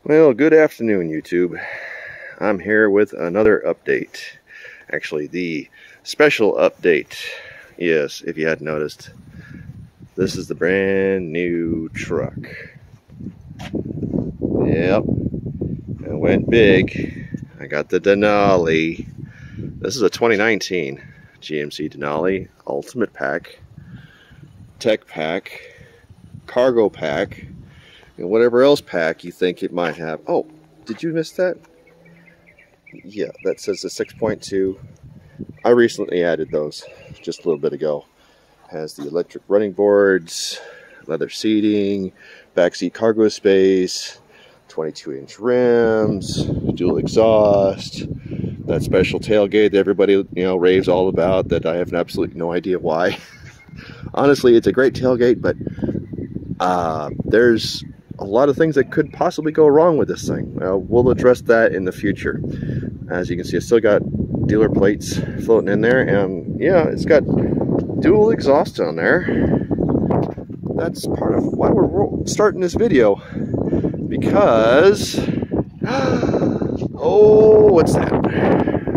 Well, good afternoon, YouTube. I'm here with another update. Actually, the special update. Yes, if you hadn't noticed, this is the brand new truck. Yep, I went big. I got the Denali. This is a 2019 GMC Denali Ultimate Pack, Tech Pack, Cargo Pack, and whatever else pack you think it might have. Oh, did you miss that? Yeah, that says the 6.2. I recently added those just a little bit ago. Has the electric running boards, leather seating, backseat cargo space, 22-inch rims, dual exhaust, that special tailgate that everybody raves all about that I have absolutely no idea why. Honestly, it's a great tailgate, but there's a lot of things that could possibly go wrong with this thing. We'll address that in the future. As you can see, it's still got dealer plates floating in there, and yeah, it's got dual exhaust on there. That's part of why we're starting this video, because oh, what's that?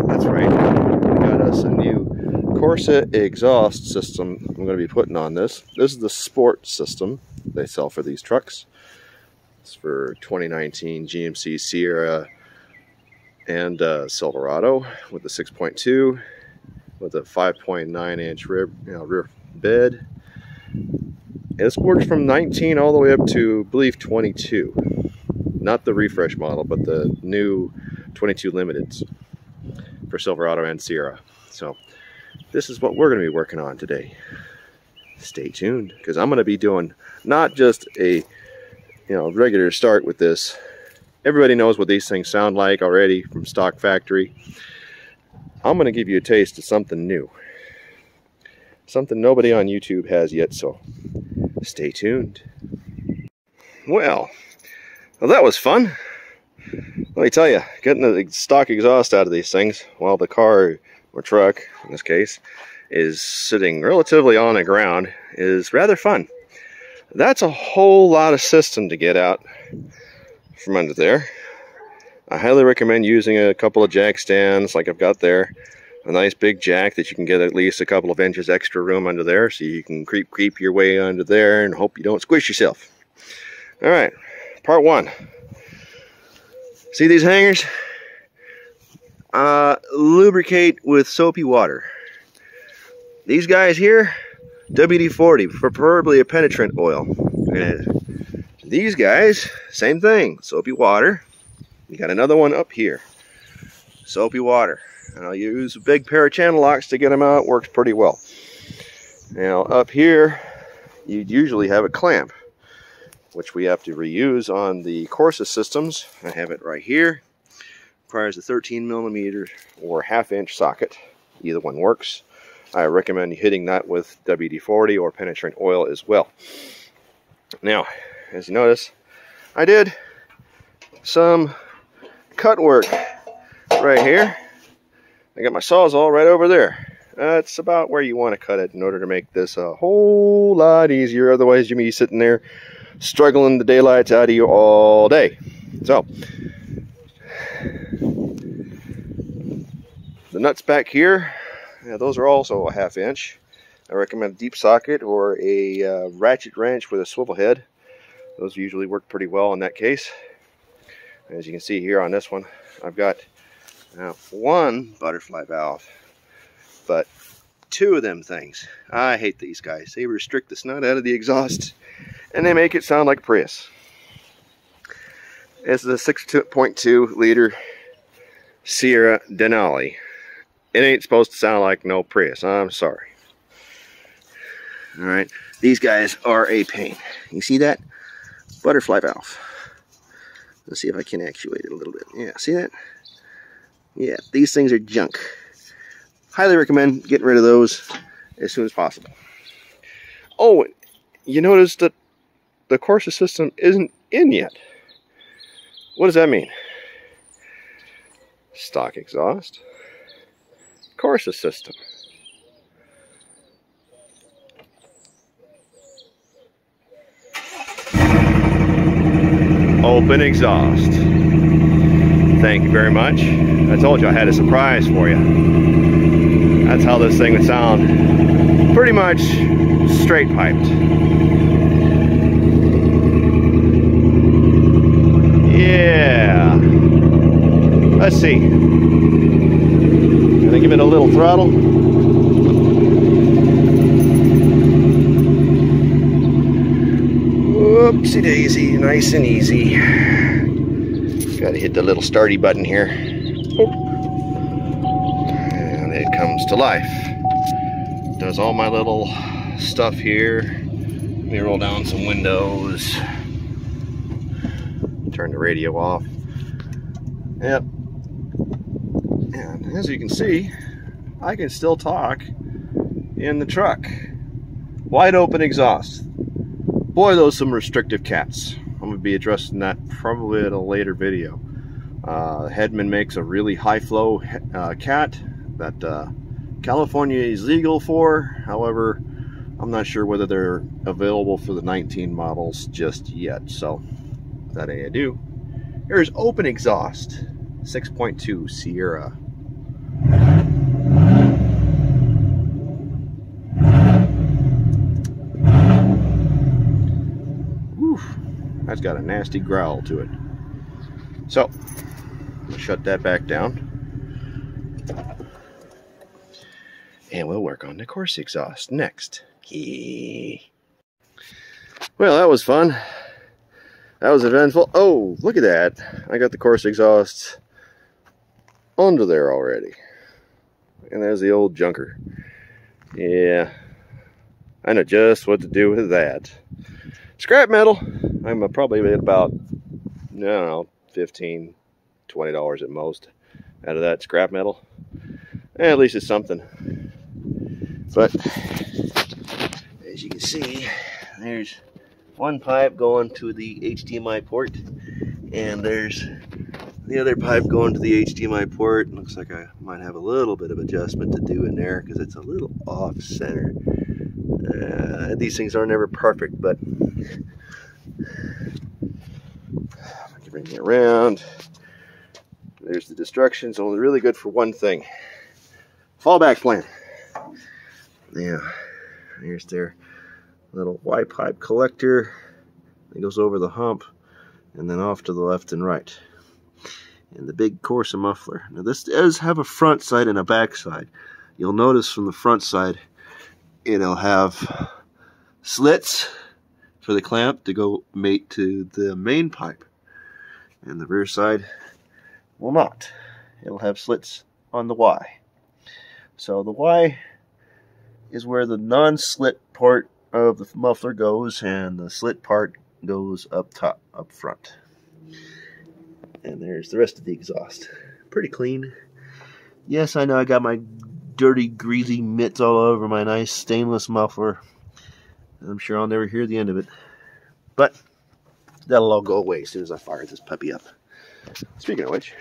That's right, we got us a new Corsa exhaust system I'm going to be putting on this. This is the sport system they sell for these trucks. It's for 2019 GMC Sierra and Silverado with the 6.2 with a 5.9-inch rear bed. And this works from 19 all the way up to, I believe, 22. Not the refresh model, but the new 22 limiteds for Silverado and Sierra. So this is what we're going to be working on today. Stay tuned, because I'm going to be doing not just a regular start with this. Everybody knows what these things sound like already from stock factory. I'm going to give you a taste of something new. Something nobody on YouTube has yet, so stay tuned. Well, that was fun. Let me tell you, getting the stock exhaust out of these things while the car, or truck in this case, is sitting relatively on the ground is rather fun. That's a whole lot of system to get out from under there. I highly recommend using a couple of jack stands like I've got there. A nice big jack that you can get at least a couple of inches extra room under there, so you can creep your way under there and hope you don't squish yourself. Alright, part one. See these hangers? Lubricate with soapy water. These guys here, WD-40, preferably a penetrant oil. And these guys, same thing, soapy water. You got another one up here, soapy water. And I'll use a big pair of channel locks to get them out. Works pretty well. Now up here, you'd usually have a clamp, which we have to reuse on the Corsa systems. I have it right here. Requires a 13mm or 1/2-inch socket. Either one works. I recommend hitting that with WD-40 or penetrant oil as well. Now, as you notice, I did some cut work right here. I got my Sawzall right over there. That's about where you want to cut it in order to make this a whole lot easier. Otherwise, you'll be sitting there struggling the daylights out of you all day. So, the nuts back here, those are also a 1/2-inch. I recommend a deep socket or a ratchet wrench with a swivel head. Those usually work pretty well in that case. As you can see here on this one, I've got one butterfly valve, but two of them things. I hate these guys. They restrict the snot out of the exhaust, and they make it sound like a Prius. This is a 6.2 liter Sierra Denali. It ain't supposed to sound like no Prius. I'm sorry. Alright, these guys are a pain. You see that? Butterfly valve. Let's see if I can actuate it a little bit. Yeah, see that? Yeah, these things are junk. Highly recommend getting rid of those as soon as possible. Oh, you notice that the Corsa system isn't in yet. What does that mean? Stock exhaust. Corsa system. open exhaust. Thank you very much. I told you I had a surprise for you. That's how this thing would sound. Pretty much straight piped. Yeah. Let's see. Gonna give it a little throttle. Whoopsie daisy, nice and easy. Gotta hit the little starty button here. And it comes to life. Does all my little stuff here. Let me roll down some windows. Turn the radio off. Yep. And as you can see, I can still talk in the truck. Wide open exhaust. Boy, those some restrictive cats. I'm going to be addressing that probably in a later video. Hedman makes a really high flow cat that California is legal for. However, I'm not sure whether they're available for the 19 models just yet. So, without any ado, here's open exhaust 6.2 Sierra. That's got a nasty growl to it. So, I'll shut that back down. And we'll work on the Corsa exhaust next. Well, that was fun. That was eventful. Oh, look at that. I got the Corsa exhaust under there already. And there's the old junker. Yeah. I know just what to do with that. Scrap metal. I'm probably at about, I don't know, $15, $20 at most out of that scrap metal. At least it's something. But as you can see, there's one pipe going to the HDMI port, and there's the other pipe going to the HDMI port. Looks like I might have a little bit of adjustment to do in there because it's a little off center. These things are never perfect, but I can bring it around. There's the destructions. Only really good for one thing: fallback plan. Yeah, here's their little Y pipe collector. It goes over the hump and then off to the left and right. And the big Corsa muffler. Now this does have a front side and a back side. You'll notice from the front side it'll have slits for the clamp to go mate to the main pipe. And the rear side will not. It'll have slits on the Y. So the Y is where the non-slit part of the muffler goes, and the slit part goes up top, up front. And there's the rest of the exhaust. Pretty clean. Yes, I know I got my dirty, greasy mitts all over my nice stainless muffler. I'm sure I'll never hear the end of it. But that'll all go away as soon as I fire this puppy up. Speaking of which,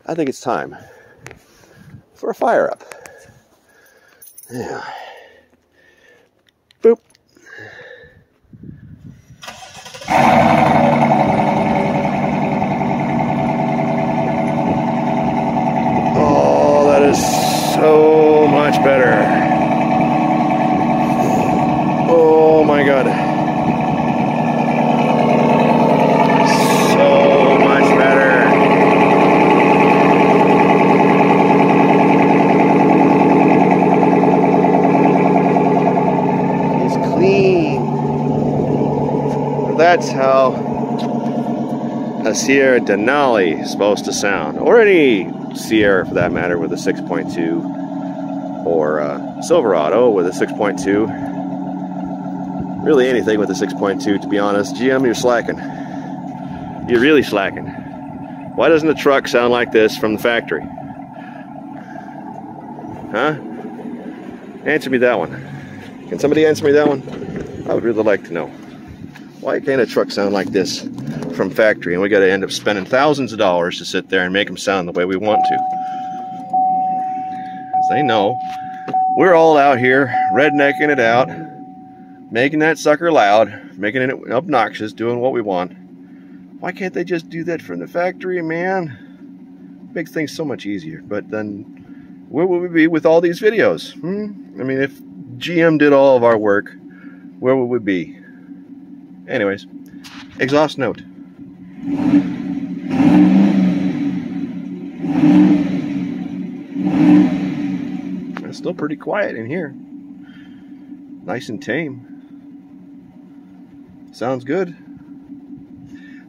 I think it's time for a fire up. Yeah. Boop. Oh, that is so much better. Oh my God. So much better. That's how a Sierra Denali is supposed to sound, or any Sierra for that matter with a 6.2, or a Silverado with a 6.2. Really anything with a 6.2, to be honest. GM, you're slacking. You're really slacking. Why doesn't a truck sound like this from the factory? Huh? Answer me that one. Can somebody answer me that one? I would really like to know. Why can't a truck sound like this from factory, and we got to end up spending thousands of dollars to sit there and make them sound the way we want to? As they know, we're all out here rednecking it out, making that sucker loud, making it obnoxious, doing what we want. Why can't they just do that from the factory, man? Makes things so much easier. But then, where would we be with all these videos? I mean, if GM did all of our work, where would we be? Anyways, exhaust note. It's still pretty quiet in here. Nice and tame. Sounds good.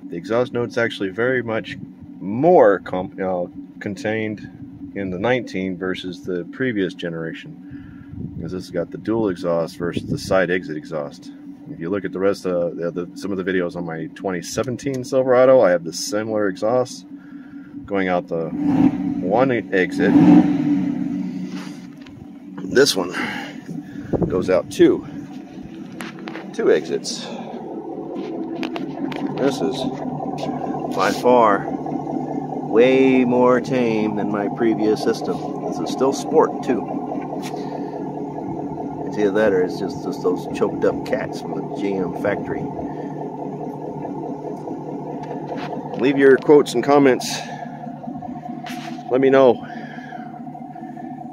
The exhaust note's actually very much more contained in the 19 versus the previous generation, because this has got the dual exhaust versus the side exit exhaust. If you look at the rest of some of the videos on my 2017 Silverado, I have the similar exhaust going out the one exit. This one goes out two exits. This is by far way more tame than my previous system. This is still sport too. It's either that or it's just those choked up cats from the GM factory. Leave your quotes and comments. Let me know.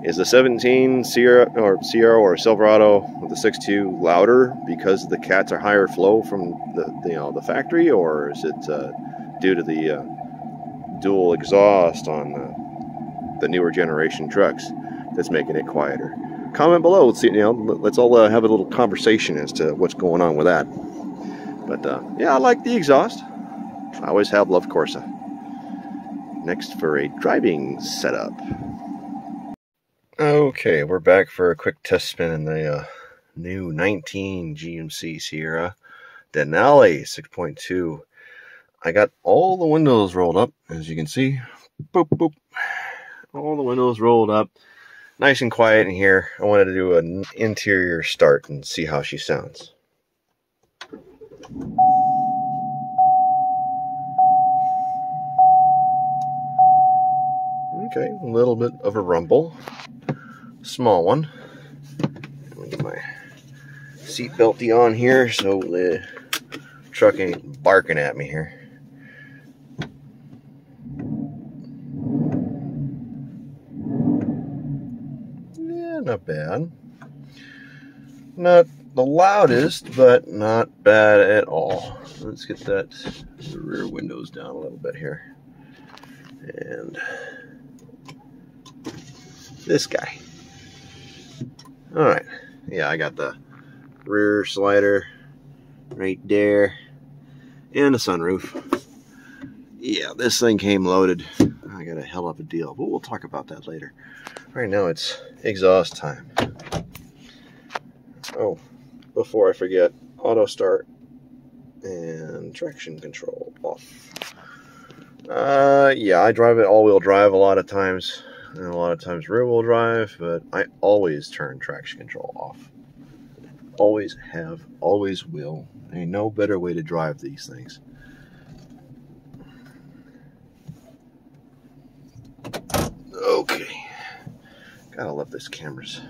Is the 17 Sierra or Silverado with the 6.2 louder because the cats are higher flow from the factory, or is it due to the dual exhaust on the newer generation trucks that's making it quieter? Comment below. Let's see. Let's all have a little conversation as to what's going on with that. But yeah, I like the exhaust. I always have loved Corsa. Next for a driving setup. Okay, we're back for a quick test spin in the new 19 GMC Sierra Denali 6.2. I got all the windows rolled up, as you can see. Boop, boop. All the windows rolled up. Nice and quiet in here. I wanted to do an interior start and see how she sounds. Okay, a little bit of a rumble. Small one. Let me get my seat belty on here so the truck ain't barking at me here. Yeah, not bad. Not the loudest, but not bad at all. Let's get the rear windows down a little bit here. And this guy. Alright, yeah, I got the rear slider right there and a sunroof. Yeah, this thing came loaded. I got a hell of a deal, but we'll talk about that later. Right now it's exhaust time. Oh, before I forget, auto start and traction control off. Yeah, I drive it all-wheel drive a lot of times. And a lot of times rear-wheel drive, but I always turn traction control off. Always have, always will. Ain't no better way to drive these things. Okay. Gotta love this cameras.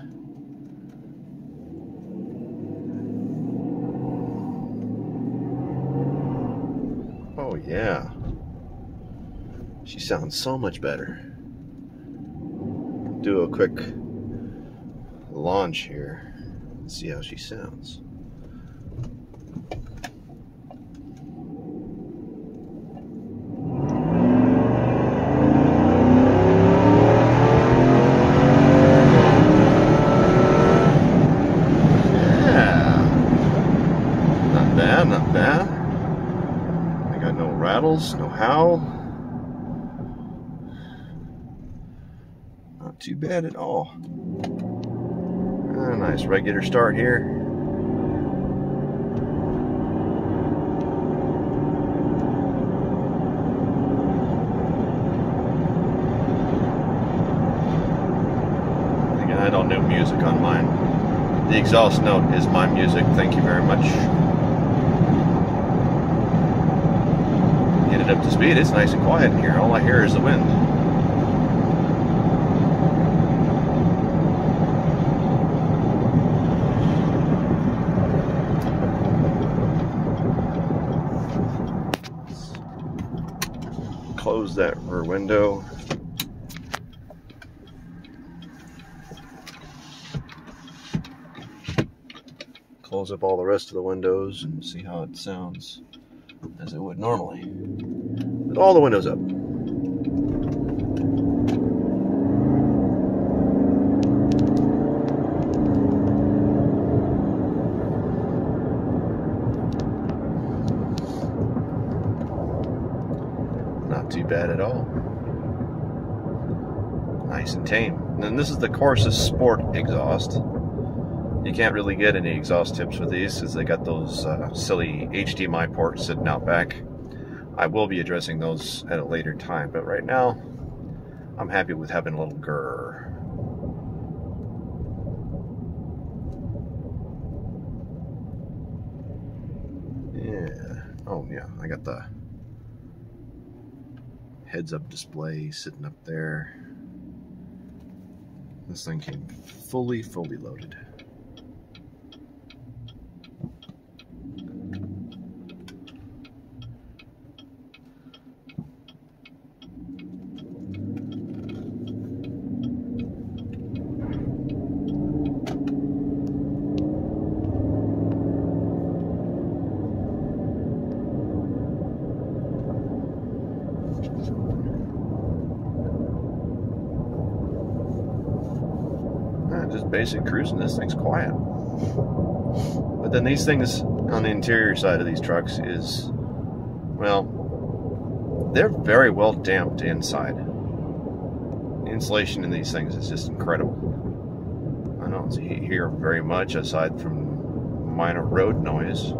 Oh yeah. She sounds so much better. Do a quick launch here and see how she sounds. Yeah, not bad, not bad. I got no rattles, no howl. Too bad at all. Nice regular start here. Again, I don't do music on mine. The exhaust note is my music. Thank you very much. Get it up to speed. It's nice and quiet in here. All I hear is the wind. close that rear window. Close up all the rest of the windows and see how it sounds as it would normally. With all the windows up. Not too bad at all. Nice and tame. And then this is the Corsa Sport Exhaust. You can't really get any exhaust tips with these because they got those silly HDMI ports sitting out back. I will be addressing those at a later time, but right now I'm happy with having a little grrr. Yeah. Oh yeah, I got the heads-up display sitting up there. This thing came fully loaded. Just basic cruising. This thing's quiet. But then these things on the interior side of these trucks is, well, they're very well damped inside. The insulation in these things is just incredible. I don't hear very much aside from minor road noise.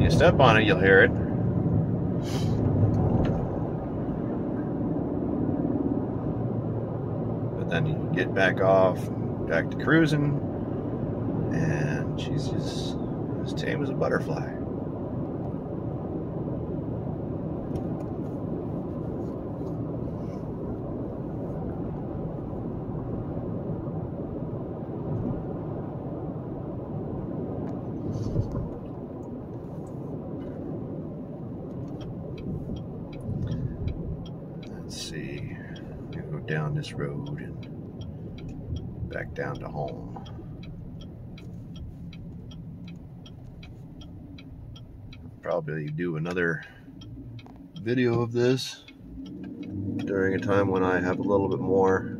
You step on it, you'll hear it. Then you get back off, back to cruising, and she's just as tame as a butterfly. Let's see. Go down this road and back down to home. Probably do another video of this during a time when I have a little bit more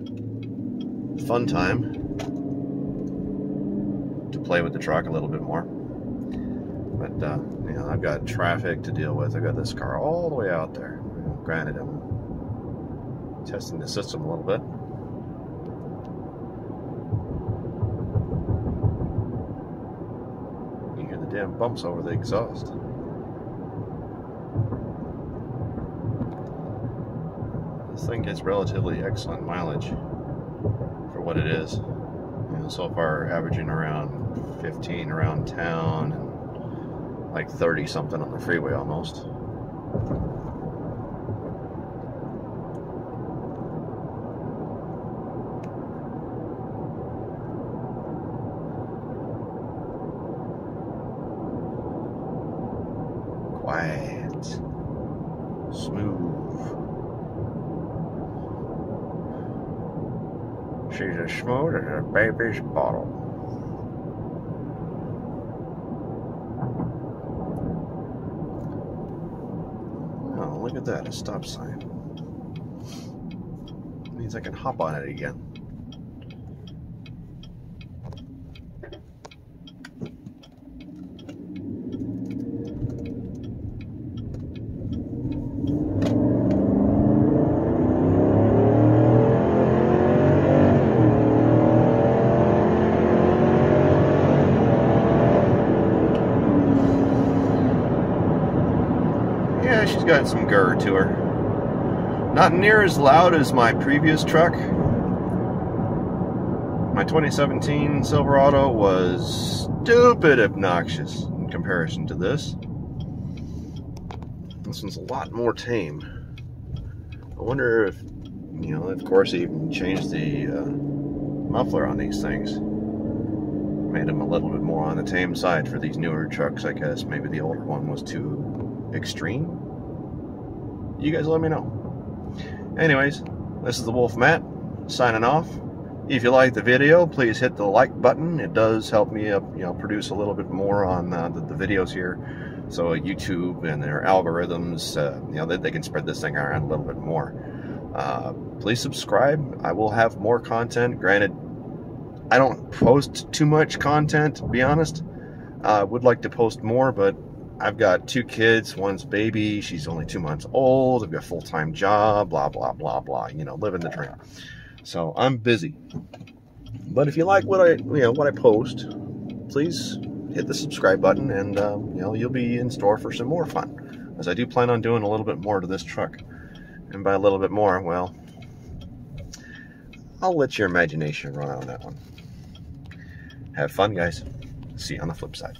fun time to play with the truck a little bit more. But you know, I've got traffic to deal with. I've got this car all the way out there. Granted, I'm testing the system a little bit. You hear the damn bumps over the exhaust. This thing gets relatively excellent mileage for what it is. You know, so far averaging around 15 around town and like 30 something on the freeway almost. Quiet, smooth. She's as smooth as a baby's bottle. Oh, look at that, a stop sign. It means I can hop on it again. Yeah, she's got some grr to her. Not near as loud as my previous truck. My 2017 Silverado was stupid obnoxious in comparison to this. This one's a lot more tame. I wonder if, you know, of course they even changed the muffler on these things. Made them a little bit more on the tame side for these newer trucks, I guess. Maybe the older one was too extreme? You guys let me know. Anyways, this is the Wolf Matt signing off. If you like the video, please hit the like button. It does help me produce a little bit more on the videos here, so YouTube and their algorithms, they can spread this thing around a little bit more. Please subscribe. I will have more content. Granted, I don't post too much content, to be honest. I would like to post more, but I've got 2 kids. One's baby. She's only 2 months old. I've got a full-time job. Blah blah blah blah. Living the dream. So I'm busy. But if you like what I post, please hit the subscribe button, and you'll be in store for some more fun, as I do plan on doing a little bit more to this truck. And by a little bit more, well, I'll let your imagination run on that one. Have fun, guys. See you on the flip side.